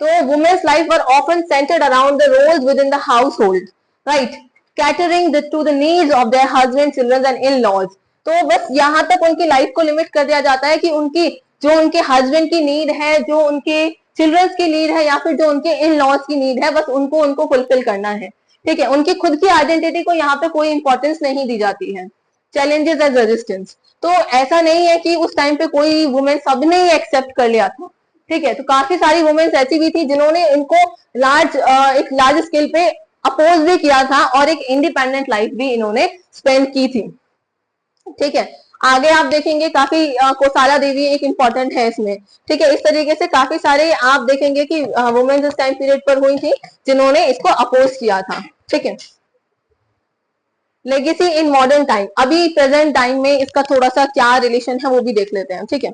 तो women's life were often centred around the roles within the household, right, catering to the needs of their husband, children and in laws. तो बस यहाँ तक उनकी लाइफ को लिमिट कर दिया जाता है कि उनकी जो उनके हस्बैंड की नीड है, जो उनके चिल्ड्रंस की नीड है, या फिर जो उनके इन लॉज की नीड है, बस उनको फुलफिल करना है, ठीक है। उनकी खुद की आइडेंटिटी को यहाँ पे कोई इंपॉर्टेंस नहीं दी जाती है। चैलेंजेस एंड रेजिस्टेंस, तो ऐसा नहीं है कि उस टाइम पे कोई वुमेन सबने ही एक्सेप्ट कर लिया था, ठीक है। तो काफी सारी वुमेन्स ऐसी भी थी जिन्होंने इनको एक लार्ज स्केल पे अपोज भी किया था और एक इंडिपेंडेंट लाइफ भी इन्होंने स्पेंड की थी, ठीक है। आगे आप देखेंगे काफी कोसाला देवी एक इंपॉर्टेंट है इसमें, ठीक है। इस तरीके से काफी सारे आप देखेंगे कि वुमेन्स इस टाइम पीरियड पर हुई थी जिन्होंने इसको अपोज किया था, ठीक है। लेगेसी इन मॉडर्न टाइम, अभी प्रेजेंट टाइम में इसका थोड़ा सा क्या रिलेशन है वो भी देख लेते हैं, ठीक है।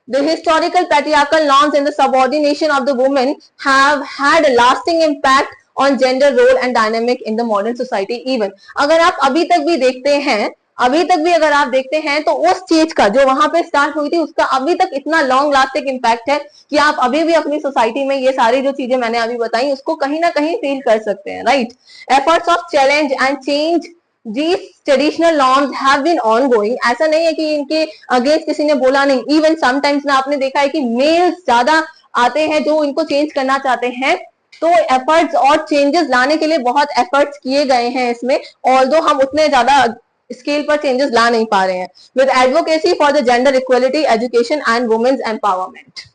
The historical patriarchal norms and the subordination of the women have had a lasting impact on gender role and dynamic in the modern society even. अगर आप अभी तक भी देखते हैं, अभी तक भी अगर आप देखते हैं तो उस चीज का जो वहां पे स्टार्ट हुई थी उसका अभी तक इतना लॉन्ग लास्टिंग इम्पैक्ट है कि आप अभी भी अपनी सोसाइटी में ये सारी जो चीजें मैंने अभी बताई उसको कहीं ना कहीं फील कर सकते हैं, right. Efforts of challenge and change these traditional norms have been ongoing, ऐसा नहीं है कि इनके अगेंस्ट किसी ने बोला नहीं, इवन समटाइम्स ना आपने देखा है कि मेल्स ज्यादा आते हैं जो इनको चेंज करना चाहते हैं, तो एफर्ट्स और चेंजेस लाने के लिए बहुत एफर्ट्स किए गए हैं इसमें, ऑल्दो हम उतने ज्यादा स्केल पर चेंजेस ला नहीं पा रहे हैं। With advocacy for the gender equality, education and women's empowerment,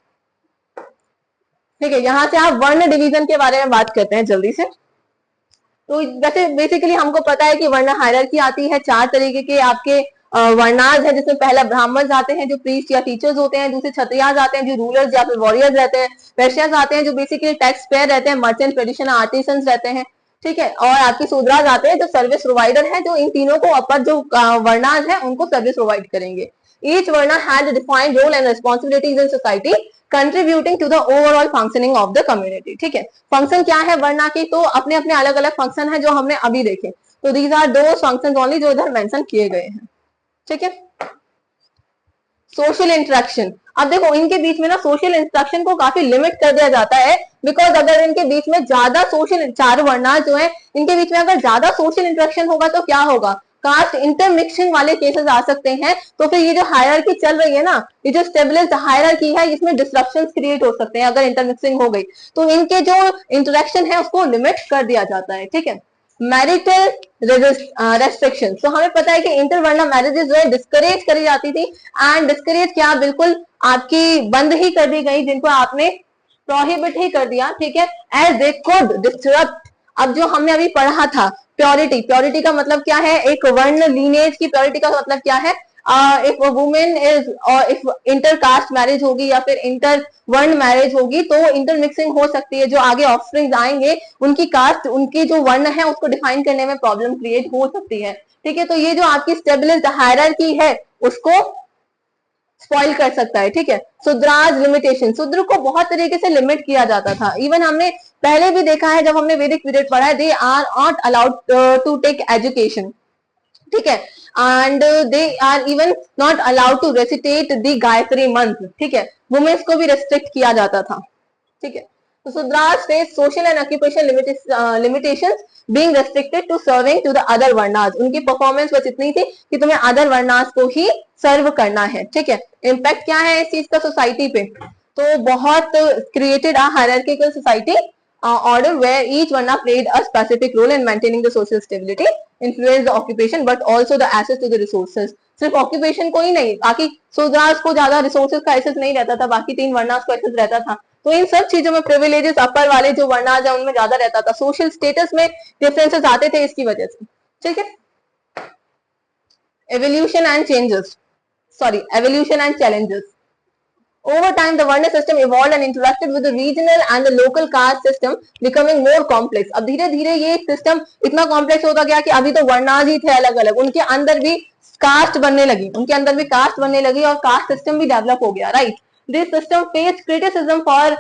ठीक है। यहाँ से आप वर्ण डिवीजन के बारे में बात करते हैं जल्दी से। तो वैसे बेसिकली हमको पता है कि वर्ण हायरार्की आती है, 4 तरीके के आपके वर्णाज है, जिसमें पहला ब्राह्मण आते हैं जो प्रीस्ट या टीचर्स होते हैं, दूसरे क्षत्रियाज आते हैं जो रूलर्स या फिर वॉरियर्स रहते हैं, वैश्यास आते हैं जो बेसिकली टैक्स पेयर रहते हैं, मर्चेंट, ट्रेडिशनल आर्टिसंस रहते हैं, ठीक है, और आपके शूद्राज आते हैं जो सर्विस प्रोवाइडर है, जो इन तीनों को अपर जो वर्णाज है उनको सर्विस प्रोवाइड करेंगे। Each varna had a defined role and responsibilities in society. Contributing to the overall functioning of the community. ठीक है, फंक्शन क्या है वर्णा की, तो अपने अपने अलग अलग फंक्शन है जो हमने अभी देखे, तो दीज आर दो फंक्शन ओनली जो इधर मेंशन किए गए हैं। ठीक है, सोशल इंटरेक्शन, अब देखो इनके बीच में ना सोशल इंटरेक्शन को काफी लिमिट कर दिया जाता है, बिकॉज अगर इनके बीच में ज्यादा सोशल, चार वर्णा जो है इनके बीच में अगर ज्यादा सोशल इंटरेक्शन होगा तो क्या होगा, कास्ट इंटरमिक्सिंग वाले केसेस आ सकते हैं। तो फिर ये जो हायरार्की चल रही है ना, ये जो स्टेबलाइज्ड हायरार्की है, इसमें डिस्ट्रप्शंस क्रिएट हो सकते हैं अगर इंटरमिक्सिंग हो गई, तो इनके जो इंटरेक्शन है उसको लिमिट कर दिया जाता है। ठीक है, मैरिटल रेस्ट्रिक्शन, तो हमें पता है कि इंटरवर्ना मैरिजेस जो है डिस्करेज करी जाती थी, एंड डिस्करेज क्या बिल्कुल आपकी बंद ही कर दी गई, जिनको आपने प्रोहिबिट ही कर दिया। ठीक है, एज दे कुड डिस्टरप्ट, अब जो हमने अभी पढ़ा था प्योरिटी, प्योरिटी का मतलब क्या है, एक वर्ण लीनेज की प्योरिटी का मतलब क्या है, इफ वुमेन इज, और इफ इंटरकास्ट मैरिज होगी या फिर इंटर वर्ण मैरिज होगी तो इंटरमिक्सिंग हो सकती है, जो आगे ऑफस्प्रिंग आएंगे उनकी कास्ट, उनकी जो वर्ण है उसको डिफाइन करने में प्रॉब्लम क्रिएट हो सकती है। ठीक है, तो ये जो आपकी स्टेबलाइज्ड हायरार्की है उसको स्पॉइल कर सकता है। ठीक है, शूद्राज लिमिटेशन, शूद्र को बहुत तरीके से लिमिट किया जाता था, इवन हमने पहले भी देखा है जब हमने वैदिक पीरियड पढ़ा है, they are not allowed to take education. ठीक है, and they are even not allowed to recitate the Gayatri mantra. ठीक है, वुमेन्स को भी रेस्ट्रिक्ट किया जाता था। ठीक है, तो Shudras face social and occupation limitations being restricted to serving to the other varnas, उनकी परफॉर्मेंस बस इतनी थी कि तुम्हें अदर वर्णास को ही सर्व करना है। ठीक है, इम्पैक्ट क्या है इस चीज का सोसाइटी पे, तो बहुत created a hierarchical society order where each varna played a specific role in maintaining the social stability, influence the occupation but also the access to the resources। सिर्फ ऑक्यूपेशन को ही नहीं, बाकी शूद्रास को ज्यादा रिसोर्सेज का एक्सेस नहीं रहता था, बाकी तीन वर्णास को एक्सेस रहता था, तो इन सब चीजों में प्रिविलेजेस अपर वाले जो वर्णास है उनमें ज्यादा रहता था, सोशल स्टेटस में डिफरेंसेस आते थे इसकी वजह से। ठीक है, evolution and changes, sorry evolution and challenges, over time the varna system evolved and interacted with the regional and the local caste system becoming more complex। अब धीरे धीरे ये सिस्टम इतना कॉम्प्लेक्स होता गया कि अभी तो वर्णास ही थे अलग अलग, उनके अंदर भी कास्ट बनने लगी, उनके अंदर भी कास्ट बनने लगी और कास्ट सिस्टम भी डेवलप हो गया। Right, this system face criticism for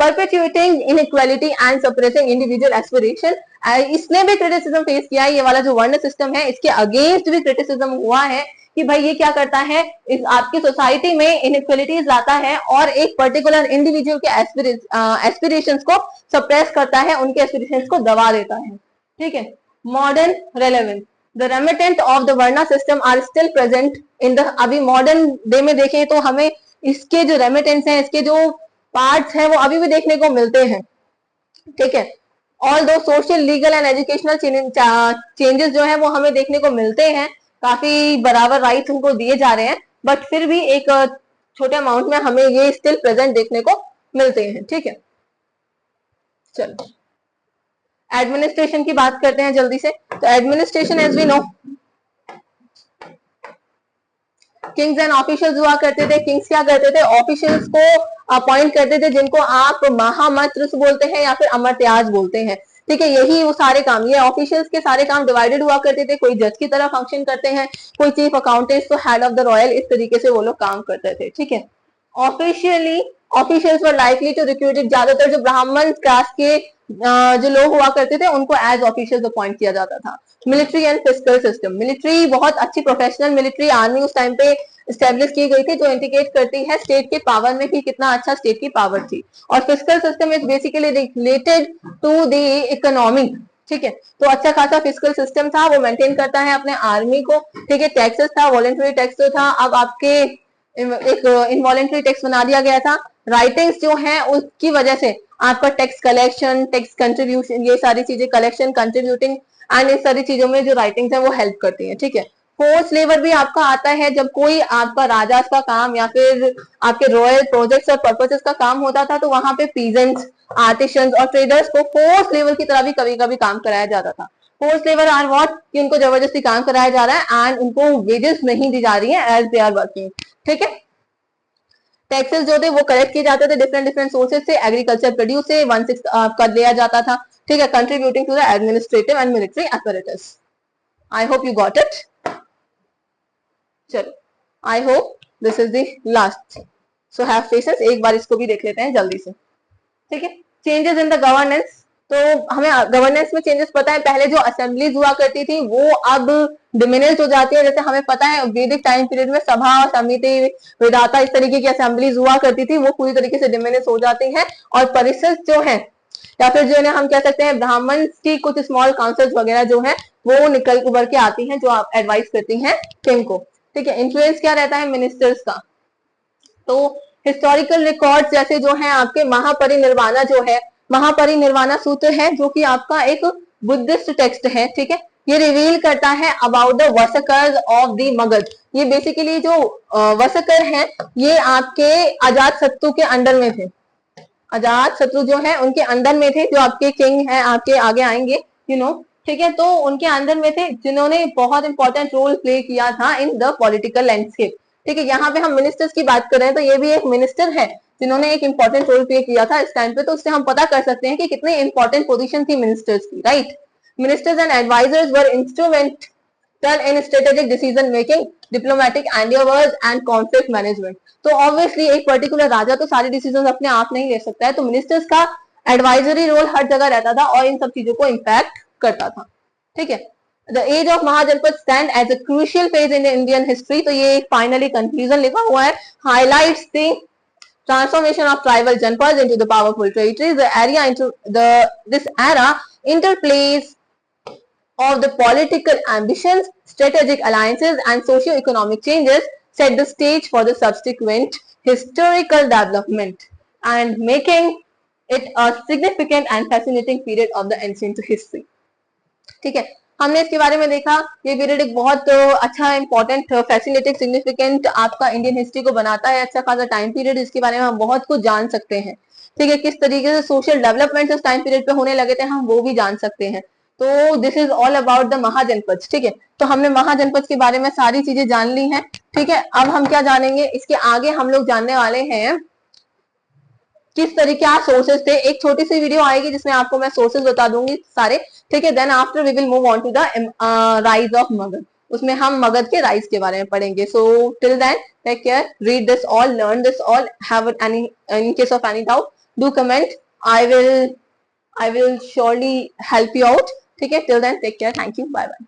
perpetuating inequality and suppressing individual aspiration. इसने भी क्रिटिसिज्म फेस किया है, ये वाला जो वर्ण सिस्टम है इसके अगेंस्ट भी क्रिटिसिज्म हुआ है कि भाई ये क्या करता है, इस आपकी सोसाइटी में इनइक्वालिटीज लाता है और एक पर्टिकुलर इंडिविजुअल के एस्पिरेशंस को सप्रेस करता है, उनके एस्पिरेशंस को दबा देता है। ठीक है, modern relevance, the remnant of the varna system are still present in the, अभी मॉडर्न डे में देखें तो हमें इसके जो रेमिटेंस हैं, इसके जो पार्ट्स हैं वो अभी भी देखने को मिलते हैं। ठीक है, ऑल दो social legal and educational changes जो है वो हमें देखने को मिलते हैं, काफी बराबर राइट्स उनको दिए जा रहे हैं, बट फिर भी एक छोटे अमाउंट में हमें ये स्टिल प्रेजेंट देखने को मिलते हैं। ठीक है, चलो एडमिनिस्ट्रेशन की बात करते हैं जल्दी से। तो administration as we know kings and officials हुआ करते थे। किंग्स क्या करते थे, ऑफिशियल्स को अपॉइंट करते थे जिनको आप महामंत्र बोलते हैं या फिर अमरत्याज बोलते हैं। ठीक है, यही वो सारे काम, ये ऑफिशियल्स के सारे काम डिवाइडेड हुआ करते थे, कोई जज की तरह फंक्शन करते हैं, कोई चीफ अकाउंटेंट, तो हेड ऑफ द रॉयल, इस तरीके से वो लोग काम करते थे। ठीक है, officially officials were likely to recruited, ज्यादातर जो ब्राह्मण कास्ट के जो लोग हुआ करते थे उनको एज ऑफिशियल्स अपॉइंट किया जाता था। Military and fiscal system, military बहुत अच्छी प्रोफेशनल मिलिट्री आर्मी उस टाइम पे स्टेब्लिश की गई थी, जो इंडिकेट करती है स्टेट के पावर में कि कितना अच्छा स्टेट की पावर थी। और fiscal system is basically related to the economy. ठीक है, तो अच्छा खासा फिस्कल सिस्टम था, वो मेंटेन करता है अपने आर्मी को। ठीक है, टैक्सेस था, वॉलेंटरी टैक्स जो था, अब आपके एक इनवॉलेंटरी टैक्स बना दिया गया था। राइटिंग्स जो है उसकी वजह से आपका टैक्स कलेक्शन, टैक्स कंट्रीब्यूशन, ये सारी चीजें कलेक्शन, कंट्रीब्यूटिंग एंड इन सारी चीजों में जो राइटिंग्स है वो हेल्प करती है। ठीक है, फोर्स लेबर भी आपका आता है, जब कोई आपका राजा का काम या फिर आपके रॉयल प्रोजेक्ट्स और पर्पसेस का काम होता था तो वहां पे पीजेंट्स, आर्टिशंस और ट्रेडर्स को फोर्स लेबर की तरह भी कभी कभी काम कराया जाता था। फोर्स लेबर आर व्हाट, कि उनको जबरदस्ती काम कराया जा रहा है एंड उनको वेजेस नहीं दी जा रही है एज दे आर वर्किंग। ठीक है, टैक्सेस जो थे वो कलेक्ट किए जाते थे डिफरेंट डिफरेंट सोर्सेज से, एग्रीकल्चर प्रोड्यूस से 1/6 कर लिया जाता था। ठीक है, contributing to the administrative and military apparatus। I hope you got it. चलो, I hope this is the last so have patience, एक बार इसको भी देख लेते हैं जल्दी से, ठीक है। चेंजेस इन द गवर्नेंस, तो हमें गवर्नेंस में चेंजेस पता है, पहले जो असेंबलीज हुआ करती थी वो अब डिमिनिश हो जाती है। जैसे हमें पता है वैदिक टाइम पीरियड में सभा, समिति, विधाता, इस तरीके की असेंबलीज हुआ करती थी, वो पूरी तरीके से डिमिनिश हो जाती है। और परिषद जो है, या फिर जो है हम कह सकते हैं ब्राह्मण की कुछ स्मॉल काउंसिल्स वगैरह जो है वो निकल उभर के आती हैं, जो आप एडवाइस करती हैं किंग को, ठीक है। इन्फ्लुएंस क्या रहता है मिनिस्टर्स का, तो हिस्टोरिकल रिकॉर्ड्स जैसे जो है आपके महापरिनिर्वाणा जो है, महापरिनिर्वाणा सूत्र है जो कि आपका एक बुद्धिस्ट टेक्स्ट है, ठीक है। ये रिवील करता है अबाउट द वसकर ऑफ द मगध। ये बेसिकली जो वसकर हैं ये आपके अजात शत्रु के अंडर में थे, अजात शत्रु जो है उनके अंदर में थे, जो आपके किंग हैं आपके आगे आएंगे ठीक है। तो उनके अंदर में थे जिन्होंने बहुत इंपॉर्टेंट रोल प्ले किया था इन द पॉलिटिकल लैंडस्केप, ठीक है। यहाँ पे हम मिनिस्टर्स की बात कर रहे हैं तो ये भी एक मिनिस्टर है जिन्होंने एक इंपॉर्टेंट रोल प्ले किया था इस टाइम पे, तो उससे हम पता कर सकते हैं कि कितनी इंपॉर्टेंट पोजीशन थी मिनिस्टर्स की, right. Ministers and advisers were instrumental in strategic decision making, diplomatic endeavours and conflict management. तो ऑब्वियसली एक पर्टिकुलर राजा तो सारे डिसीजन अपने आप नहीं ले सकता है, तो मिनिस्टर्स का एडवाइजरी रोल हर जगह रहता था और इन सब चीजों को इम्पैक्ट करता था, ठीक है। The age of Mahajanapada stand as a crucial phase in Indian history, तो ये फाइनली कंक्लूजन लिखा हुआ है, highlights the transformation of tribal janpads into the powerful territories. This era interplays of the political ambitions, strategic alliances, and socio-economic changes set the stage for the subsequent historical development and making it a significant and fascinating period of the ancient history. ठीक है, हमने इसके बारे में देखा, ये period एक बहुत अच्छा इंपॉर्टेंट फैसिनेटिंग सिग्निफिकेंट आपका इंडियन हिस्ट्री को बनाता है, अच्छा खासा टाइम पीरियड, इसके बारे में हम बहुत कुछ जान सकते हैं, ठीक है। किस तरीके से सोशल डेवलपमेंट उस टाइम पीरियड पे होने लगे थे हम वो भी जान सकते हैं। तो this is all about the Mahajanapada, ठीक है। तो हमने महाजनपद के बारे में सारी चीजें जान ली हैं, ठीक है। अब हम क्या जानेंगे, इसके आगे हम लोग जानने वाले हैं किस तरीके क्या सोर्सेज थे। एक छोटी सी वीडियो आएगी जिसमें आपको मैं सोर्सेज बता दूंगी सारे, ठीक है। Then after we will move on to the rise of Magadha, उसमें हम मगध के राइज के बारे में पढ़ेंगे। So till then take care, read this all, learn this all, have any in case of any doubt do comment, I will surely help you out, ठीक है। Till then take care, thank you, bye bye.